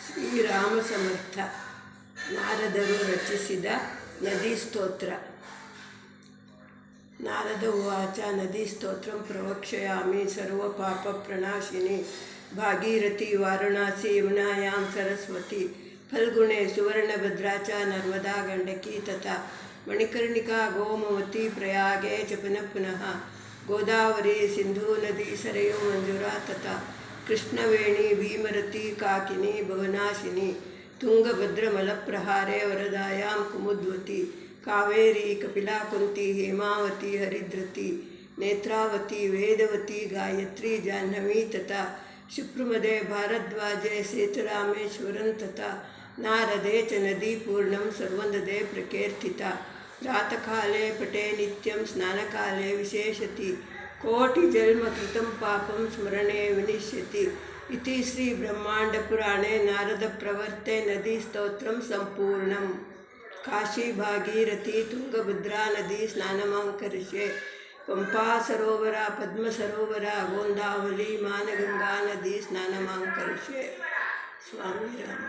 ಶ್ರೀರಾಮ ಸಮರ್ಥ ನಾರದರು ರಚಿಸಿದ ನದಿ ಸ್ತೋತ್ರ. ನಾರದ ಉವಾಚ ನದಿ ಸ್ತೋತ್ರಂ ಪ್ರವಕ್ಷ್ಯಾಮಿ ಸರ್ವಪಾಪ ಪ್ರಣಾಶಿನಿ ಭಾಗೀರಥಿ ವಾರಣಾಸಿ ಯಮುನಾಯಾಂ ಸರಸ್ವತಿ ಫಲ್ಗುಣೆ ಸುವರ್ಣಭದ್ರಾ ಚ ನರ್ಮದಾ ಗಂಡಕಿ ತಥಾ ಮಣಿಕರ್ಣಿಕಾ ಗೋಮವತಿ ಪ್ರಯಾಗೆ ಚ ಪುನಃ ಪುನಃ ಗೋದಾವರಿ ಸಿಂಧೂ ನದಿ ಸರಯೂ ಮಂಜುರಾ ತಥಾ ಕೃಷ್ಣವೇಣಿ ಭೀಮರತಿ ಕಾಕಿನಿ ಭವನಾಶಿನಿ ತುಂಗಭದ್ರಮಲಪ್ರಹಾರೆ ವರದಾಯಾಂ ಕುಮುದ್ವತಿ ಕಾವೇರಿ ಕಪಿಲಾ ಕುಂತಿ ಹೇಮಾವತಿ ಹರಿದ್ರತಿ ನೇತ್ರಾವತಿ ವೇದವತಿ ಗಾಯತ್ರಿ ಜಾಹ್ನವಿ ತಥಾ ಶುಕ್ರಮದೆ ಭಾರದ್ವಾಜೆ ಸೇತುರಾಮೇಶ್ವರಂ ತಥಾ ನಾರದೆ ಚ ನದಿ ಪೂರ್ಣಂ ಸರ್ವಂದದೆ ಪ್ರಕೀರ್ತಿತಾ ಪ್ರಾತಃಕಾಲೆ ಪಟೆ ನಿತ್ಯಂ ಸ್ನಾನಕಾಲೆ ವಿಶೇಷತಿ ಕೋಟಿಜನ್ಮಕೃತಂ ಪಾಪಂ ಸ್ಮರಣೆ ವಿನಿಶ್ಯತಿ ಇತಿ ಶ್ರೀ ಬ್ರಹ್ಮಾಂಡಪುರಾಣೆ ನಾರದ ಪ್ರವರ್ತೆ ನದಿ ಸ್ತೋತ್ರಂ ಸಂಪೂರ್ಣಂ. ಕಾಶಿ ಭಾಗೀರಥಿ ತುಂಗಭದ್ರಾ ನದಿ ಸ್ನಾನಮಾಂಕರಿಷ್ಯೆ ಪಂಪಾ ಸರೋವರ ಪದ್ಮ ಸರೋವರ ಗೋಂದಾವಲಿ ಮಾನಗಂಗಾ ನದಿ ಸ್ನಾನಮಾಂಕರಿಷ್ಯೆ. ಸ್ವಾಮಿ ರಾಮ.